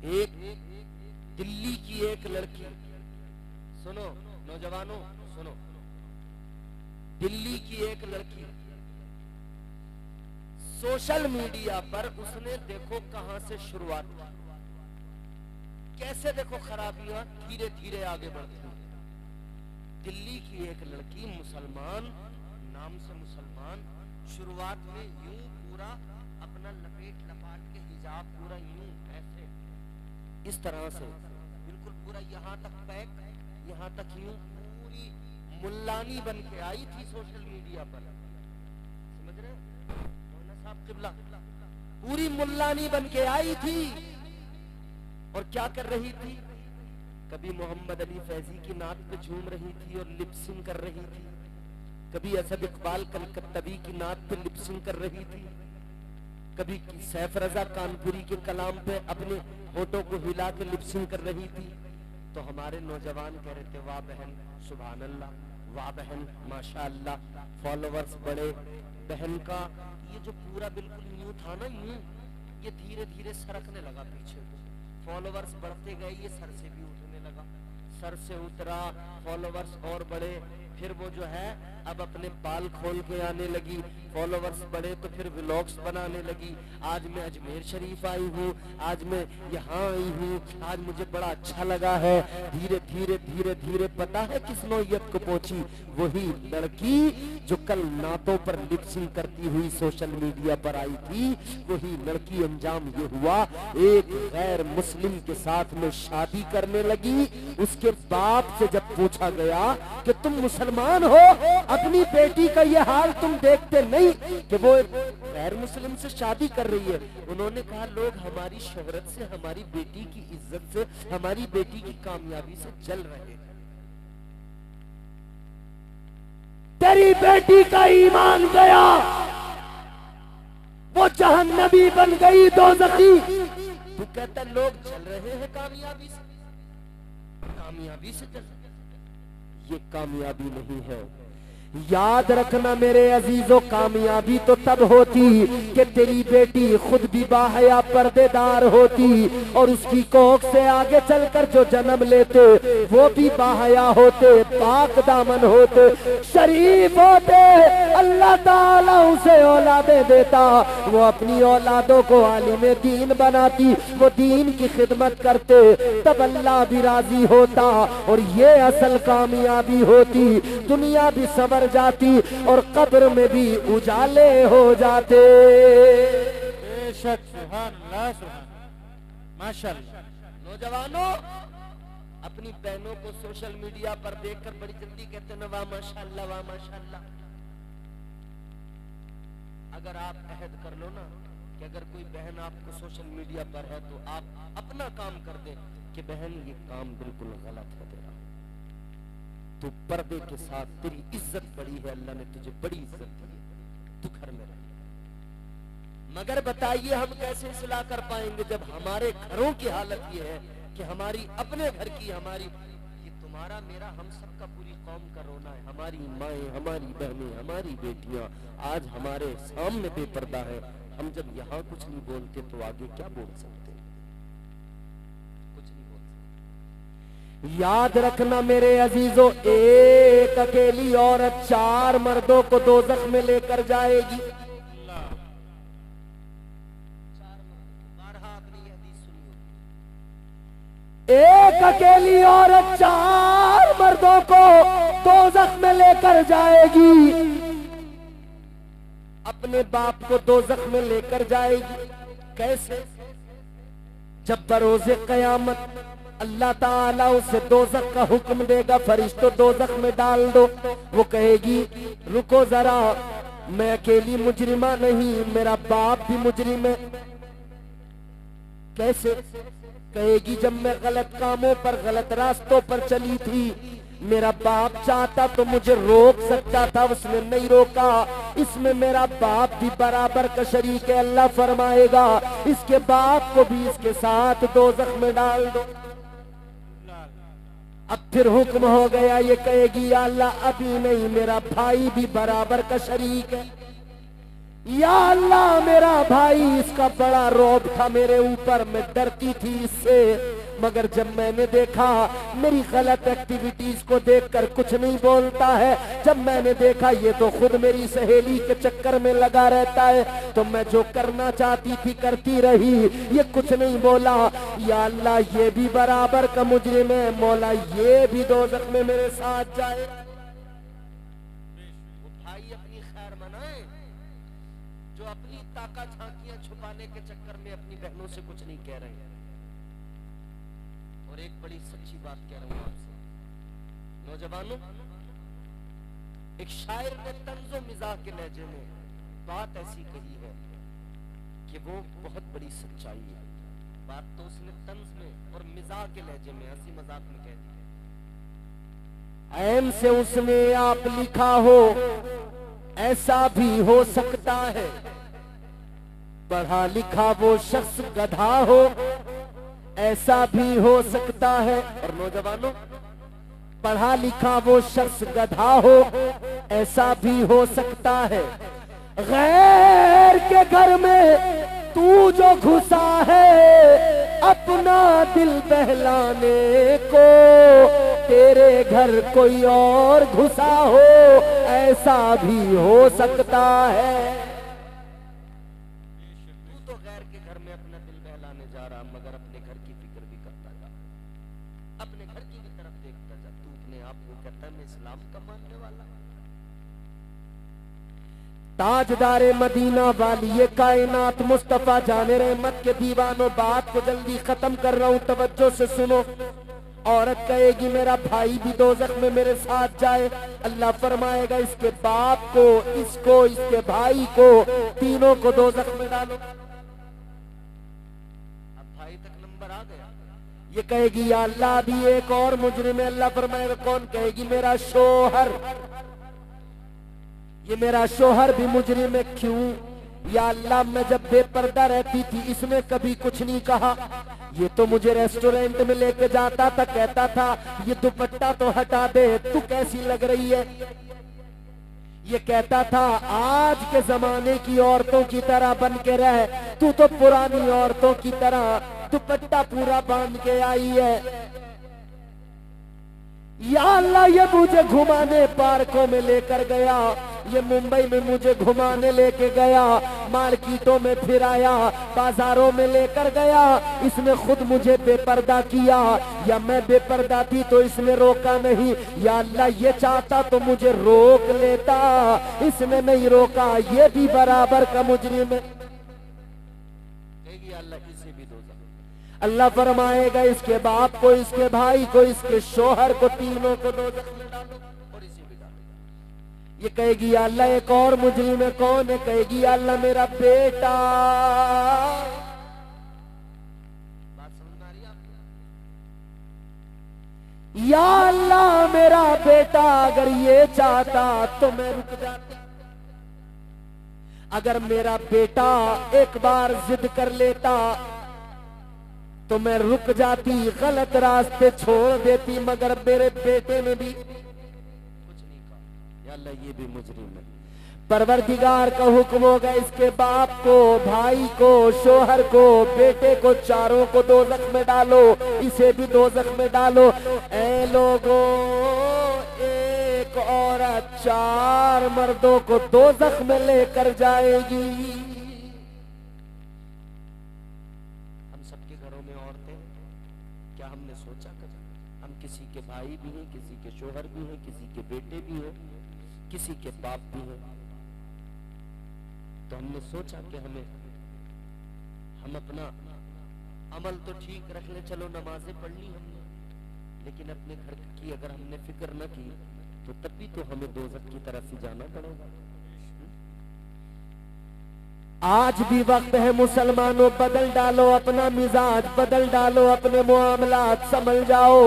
एक दिल्ली की एक लड़की, सुनो नौजवानों सुनो, दिल्ली की एक लड़की सोशल मीडिया पर उसने देखो कहां से शुरुआत, कैसे देखो खराबियां धीरे धीरे आगे बढ़ती है। दिल्ली की एक लड़की मुसलमान, नाम से मुसलमान, शुरुआत में यूं पूरा अपना लपेट लपाट के हिजाब पूरा यूं ऐसे इस तरह से बिल्कुल पूरा यहाँ तक पैक, यहाँ तक यूं पूरी मुल्लानी बन के आई थी सोशल मीडिया पर, समझ रहे हो मौलाना साहब किबला, पूरी मुल्लानी बन के आई थी। और क्या कर रही थी, कभी मोहम्मद अली फैजी की नात पे झूम रही थी और लिपसिंग कर रही थी, कभी असद इकबाल कलकत्तवी की नात पे लिपसिंग कर रही थी, कभी सैफ रजा कानपुरी के कलाम पे अपने होठों को हिला के लिपसिंग कर रही थी। तो हमारे नौजवान कह रहे थे वाह बहन सुभान अल्लाह, वाह बहन माशाअल्लाह, फॉलोवर्स बढ़े। बहन का ये जो पूरा बिल्कुल यूं था ना, यूं ये धीरे धीरे सरकने लगा पीछे को, फॉलोवर्स बढ़ते गए, ये सर से भी उठने लगा, सर से उतरा, फॉलोवर्स और बढ़े, फिर वो जो है अब अपने बाल खोल के आने लगी, फॉलोवर्स बढ़े तो फिर व्लॉग्स बनाने लगी। आज मैं अजमेर शरीफ आई हूँ, आज मैं यहाँ आई हूँ, आज मुझे बड़ा अच्छा लगा है। धीरे धीरे धीरे धीरे पता है किस नौयत को पहुंची, वही लड़की जो कल नातों पर लिपसिंग करती हुई सोशल मीडिया पर आई थी, वही लड़की अंजाम ये हुआ एक गैर मुस्लिम के साथ में शादी करने लगी। उसके बाप से जब पूछा गया कि तुम मुसलमान हो, अपनी बेटी का ये हाल तुम देखते नहीं कि वो गैर मुस्लिम से शादी कर रही है, उन्होंने कहा लोग हमारी शोहरत से, हमारी बेटी की इज्जत से, हमारी बेटी की कामयाबी से जल रहे हैं। तेरी बेटी का ईमान गया, वो जहन्नमी बन गई, दोज़खी। तू कहता लोग जल रहे हैं कामयाबी से, कामयाबी से जल रहे, ये कामयाबी नहीं है। याद रखना मेरे अजीजों, कामयाबी तो तब होती कि तेरी बेटी खुद भी बाहया पर्देदार होती और उसकी कोख से आगे चलकर जो जन्म लेते वो भी बाहया होते, पाक दामन होते, शरीफ होते। अल्लाह ताला उसे औलादे देता, वो अपनी औलादों को आलिम दीन बनाती, वो दीन की खिदमत करते, तब अल्लाह भी राजी होता और ये असल कामयाबी होती। दुनिया भी सबर जाती और कब्र में भी उजाले हो जाते। बेशक, सुभान अल्लाह, सुभान माशाअल्लाह। नौजवानों, अपनी बहनों को सोशल मीडिया पर देखकर बड़ी जल्दी कहते हैं वाह माशाअल्लाह, वाह माशाअल्लाह। अगर आप अहद कर लो ना कि अगर कोई बहन आपको सोशल मीडिया पर है तो आप अपना काम कर दे कि बहन ये काम बिल्कुल गलत है तेरा, तू पर्दे के साथ, तेरी इज्जत बड़ी है, अल्लाह ने तुझे बड़ी इज्जत दी है, तू घर में रह। मगर बताइए हम कैसे इस्लाह कर पाएंगे जब हमारे घरों की हालत ये है कि हमारी अपने घर की, हमारी, ये तुम्हारा मेरा हम सबका पूरी कौम का रोना है। हमारी माएं, हमारी बहनें, हमारी बेटियां आज हमारे सामने बेपर्दा है। हम जब यहाँ कुछ नहीं बोलते तो आगे क्या बोल सकते? याद रखना मेरे अजीजों, एक अकेली औरत 4 मर्दों को दोज़ख में लेकर जाएगी। एक अकेली औरत 4 मर्दों को दोज़ख में लेकर जाएगी, अपने बाप को दोज़ख में लेकर जाएगी। कैसे? जब बरोज़े क़यामत अल्लाह ताला उसे दोज़ख का हुक्म देगा, फरिश्तों दोज़ख में डाल दो, वो कहेगी रुको जरा, मैं अकेली मुजरिमा नहीं, मेरा बाप भी मुजरिम है। कैसे? कहेगी जब मैं गलत कामों पर, गलत रास्तों पर चली थी, मेरा बाप चाहता तो मुझे रोक सकता था, उसने नहीं रोका, इसमें मेरा बाप भी बराबर का शरीक है। अल्लाह फरमाएगा इसके बाप को भी इसके साथ दोज़ख में डाल दो। अब फिर हुक्म हो गया, ये कहेगी या अल्लाह अभी नहीं, मेरा भाई भी बराबर का शरीक है। या अल्लाह मेरा भाई इसका बड़ा रौब था मेरे ऊपर, मैं डरती थी इससे, मगर जब मैंने देखा मेरी गलत एक्टिविटीज को देखकर कुछ नहीं बोलता है, जब मैंने देखा ये तो खुद मेरी सहेली के चक्कर में लगा रहता है, तो मैं जो करना चाहती थी करती रही, ये कुछ नहीं बोला। या अल्लाह ये भी बराबर का मुजरिम है, मौला ये भी दोज़ख में मेरे साथ जाए। भाई अपनी खैर मनाए जो अपनी ताका झांकियां छुपाने के चक्कर में अपनी बहनों से कुछ नहीं कह रहे हैं। और एक बड़ी सच्ची बात कह रहा हूं आपसे नौजवानों, एक शायर ने तंज़ो मिजाह के लहजे में बात ऐसी कही है कि वो बहुत बड़ी सच्चाई है। बात तो उसने तंज में और मिजाह के लहजे में हंसी मजाक में कह दी। ऐन से उसने आप लिखा हो ऐसा भी हो सकता है, पढ़ा लिखा वो शख्स गधा हो ऐसा भी हो सकता है। और नौजवानों, पढ़ा लिखा वो शख्स गधा हो ऐसा भी हो सकता है, गैर के घर में तू जो घुसा है अपना दिल बहलाने को, तेरे घर कोई और घुसा हो ऐसा भी हो सकता है। तू तो गैर के घर में अपना दिल बहलाने जा रहा, मगर अपने घर की फिक्र भी करता जा, अपने घर की भी तरफ देखता जा। तू अपने आप को कहता है मैं इस्लाम का मानने वाला। ताजदारे मदीना वाली ये कायनात मुस्तफा जाने रहमत के दीवानों, बात को जल्दी खत्म कर रहा हूं, तवज्जो से सुनो। औरत कहेगी मेरा भाई भी दोज़ख में मेरे साथ जाए, अल्लाह फरमाएगा इसके बाप को, इसको, इसके भाई को, तीनों को दोज़ख में डालो। अब भाई तक नंबर आ गया। ये कहेगी या अल्लाह भी एक और मुजरिम है, अल्लाह फरमाएगा कौन? कहेगी मेरा शोहर, ये मेरा शोहर भी मुजरिम है। क्यों? या अल्लाह मैं जब बेपर्दा रहती थी इसने कभी कुछ नहीं कहा, ये तो मुझे रेस्टोरेंट में लेके जाता था, कहता था ये दुपट्टा तो हटा दे, तू कैसी लग रही है। ये कहता था आज के जमाने की औरतों की तरह बन के रह, तू तो पुरानी औरतों की तरह दुपट्टा पूरा बांध के आई है। या अल्लाह ये मुझे घुमाने पार्कों में लेकर गया, ये मुंबई में मुझे घुमाने लेके गया, मार्केटों में फिराया, बाजारों में लेकर गया, इसने खुद मुझे बेपर्दा किया, या मैं बेपर्दा थी तो इसने रोका नहीं। या अल्लाह ये चाहता तो मुझे रोक लेता, इसने नहीं रोका, ये भी बराबर का मुजरिम है। अल्लाह फरमाएगा इसके बाप को, इसके भाई को, इसके शोहर को, तीनों को दोज़ख में डालो और इसी में डालो। ये कहेगी या अल्लाह एक और मुजरिम है, कौन है? कहेगी या अल्लाह मेरा बेटा। बात समझ में आ रही है आपको? या अल्लाह मेरा बेटा अगर ये चाहता तो मैं रुक जाती, अगर मेरा बेटा एक बार जिद कर लेता तो मैं रुक जाती, गलत रास्ते छोड़ देती, मगर मेरे बेटे ने भी कुछ नहीं कहा। या अल्लाह ये भी मुजरिम है। परवरदिगार का हुक्म होगा इसके बाप को, भाई को, शोहर को, बेटे को, चारों को दोज़ख में डालो, इसे भी दोज़ख में डालो। ऐ लोगों, एक औरत 4 मर्दों को दोज़ख में लेकर जाएगी। हमने सोचा कभी? हम किसी के भाई भी हैं, किसी के शोहर भी हैं, किसी के बेटे भी हैं, किसी के बाप भी हैं, तो हमने सोचा कि हम अपना अमल तो ठीक रख ले, चलो नमाजें पढ़ ली हमने, लेकिन अपने घर की अगर हमने फिक्र न की तो तब भी तो हमें दोज़ख की तरफ ही जाना पड़ेगा। आज भी वक्त है मुसलमानों, बदल डालो अपना मिजाज, बदल डालो अपने मुआमलात, समझ जाओ,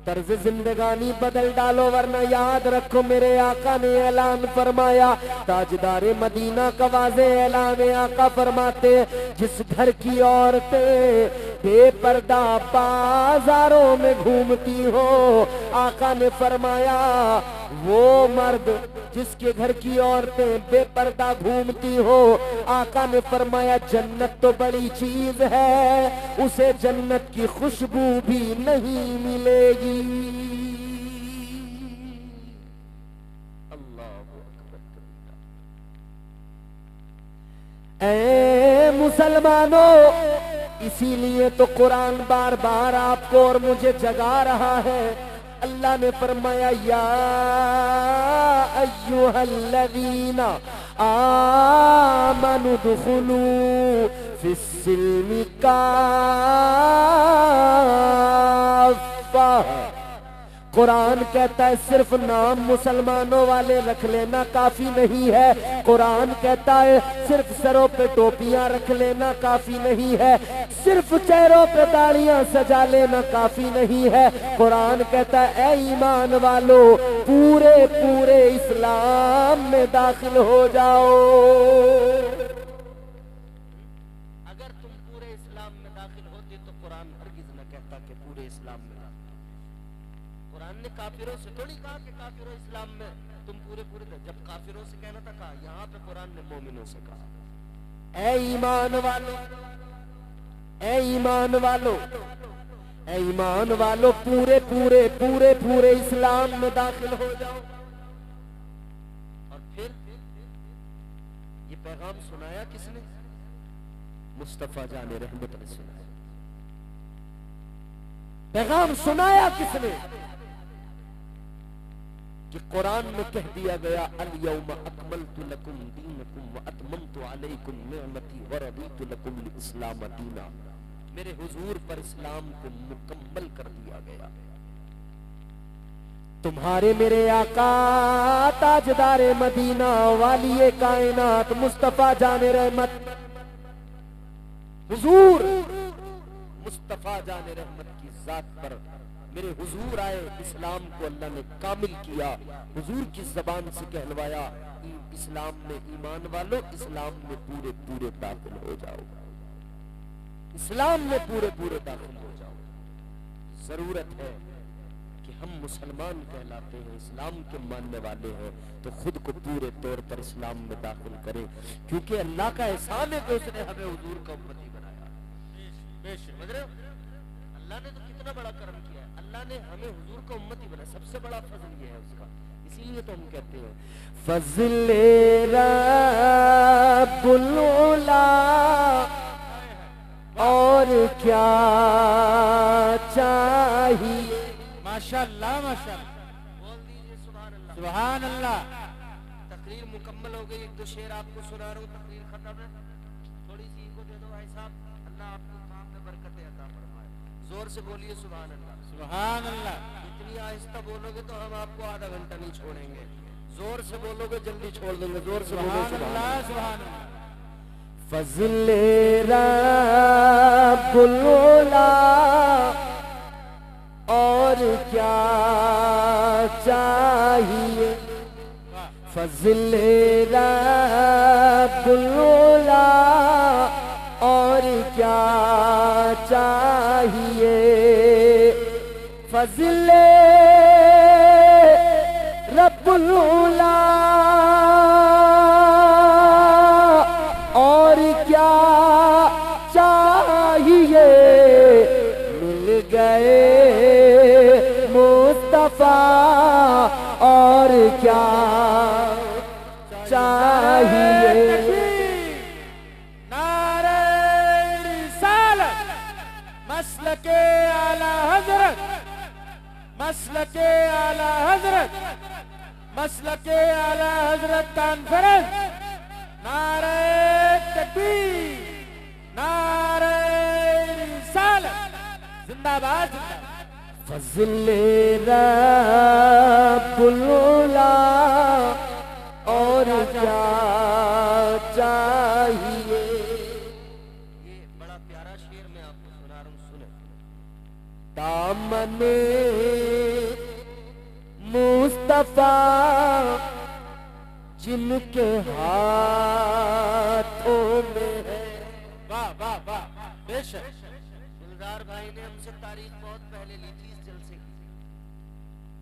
तर्ज जिंदगानी बदल डालो, वरना याद रखो मेरे आका ने ऐलान फरमाया, ताजदारे मदीना का वाज़े ऐलान आका फरमाते जिस घर की औरतें बेपर्दा बाजारों में घूमती हो। आका ने फरमाया वो मर्द जिसके घर की औरतें बेपर्दा घूमती हो, आका ने फरमाया जन्नत तो बड़ी चीज है, उसे जन्नत की खुशबू भी नहीं मिलेगी। ऐ मुसलमानों, इसीलिए तो कुरान बार बार आपको और मुझे जगा रहा है। अल्लाह ने फरमाया या अय्युहल्लज़ीना आमनु दुखुलू फिस्सिल्मि काफ़ा। कुरान कहता है सिर्फ नाम मुसलमानों वाले रख लेना काफी नहीं है। कुरान कहता है सिर्फ सरों पे टोपियां रख लेना काफी नहीं है, सिर्फ चेहरों पे दाढ़ियां सजा लेना काफी नहीं है। कुरान कहता है ऐ ईमान वालों, पूरे पूरे इस्लाम में दाखिल हो जाओ। अगर तुम पूरे इस्लाम में दाखिल होते तो कुरान हरगिज़ न कहता कि पूरे इस्लाम में। कुरान ने काफिरों से थोड़ी कहा कि काफिरों इस्लाम में तुम पूरे पूरे, जब काफिरों से कहना था कहा, यहाँ पे कुरान ने मोमिनों से कहा ऐ ईमान वालों, ऐ ईमान वालों, ऐ ईमान वालों, पूरे पूरे पूरे पूरे इस्लाम में दाखिल हो जाओ। और फिर ये पैगाम सुनाया किसने? मुस्तफा जाने रहमत ने सुनाया। पैगाम सुनाया किसने? कि कुरान में कह दिया गया अल यौम अकमलतु लकुम दीनकुम व अतममतु अलैकुम निअमती व रदीतु लकुम इस्लाम दीना। मेरे हुजूर पर इस्लाम को मुकम्मल कर दिया गया। तुम्हारे मेरे आका ताजदारे मदीना वालिए कायनात मुस्तफा जाने रहमत, हुजूर मुस्तफा जाने रहमत की जात पर मेरे हुजूर आए, इस्लाम को अल्लाह ने कामिल किया। हुजूर की जबान से कहलवाया इस्लाम में ईमान वालों, इस्लाम में पूरे पूरे दाखिल हो जाओ, इस्लाम में पूरे पूरे दाखिल हो जाओ। जरूरत है कि हम मुसलमान कहलाते हैं, इस्लाम के मानने वाले हैं, तो खुद को पूरे तौर पर इस्लाम में दाखिल करें, क्योंकि अल्लाह का एहसान है कि उसने हमें हुजूर का उम्मती बनाया। समझ रहे हो? अल्लाह ने तो कितना बड़ा कर्म किया है, अल्लाह ने हमें हुजूर का उम्मती बनाया, सबसे बड़ा फजल ये है उसका। इसीलिए तो हम कहते हैं फज़ले रब्बुल उला, और क्या चाहिए। माशाअल्लाह माशाअल्लाह, बोल दीजिए सुभान अल्लाह सुभान अल्लाह। तकरीर मुकम्मल हो गई, एक दो शेर आपको सुना रहा हूँ, तकरीर खत्म है। थोड़ी सी इनको दे दो भाई साहब, अल्लाह आपको काम में बरकत अता फरमाए। जोर से बोलिए सुभान अल्लाह सुभान अल्लाह। इतनी आहिस्ता बोलोगे तो हम आपको आधा घंटा नहीं छोड़ेंगे, जोर से बोलोगे जल्दी छोड़ देंगे। जोर से बोलो सुभान अल्लाह सुभान अल्लाह। फज़ले रब्बुल उला, और क्या चाहिए। फज़ले रब्बुल उला, और क्या चाहिए। फज़ले रब्बुल उला, और क्या चाहिए। मिल गए मुस्तफा, और क्या चाहिए। नारे रिसालत, मसलके आला हजरत, मसलके आला हजरत, मसलके आला हजरत कॉन्फ्रेंस। नारे तकबीर, नारे रिसालत, जिंदाबाद जिंदाबाद। फज़ले रब्बुल उला, और क्या चाहिए। ये बड़ा प्यारा शेर मैं आपको सुना रहा हूँ, सुने। दामन मुस्तफा जिनके हाथों में है। वाह वाह वाह, बेशक। मुख्तार भाई ने हमसे तारीख बहुत पहले ली थी इस जलसे की।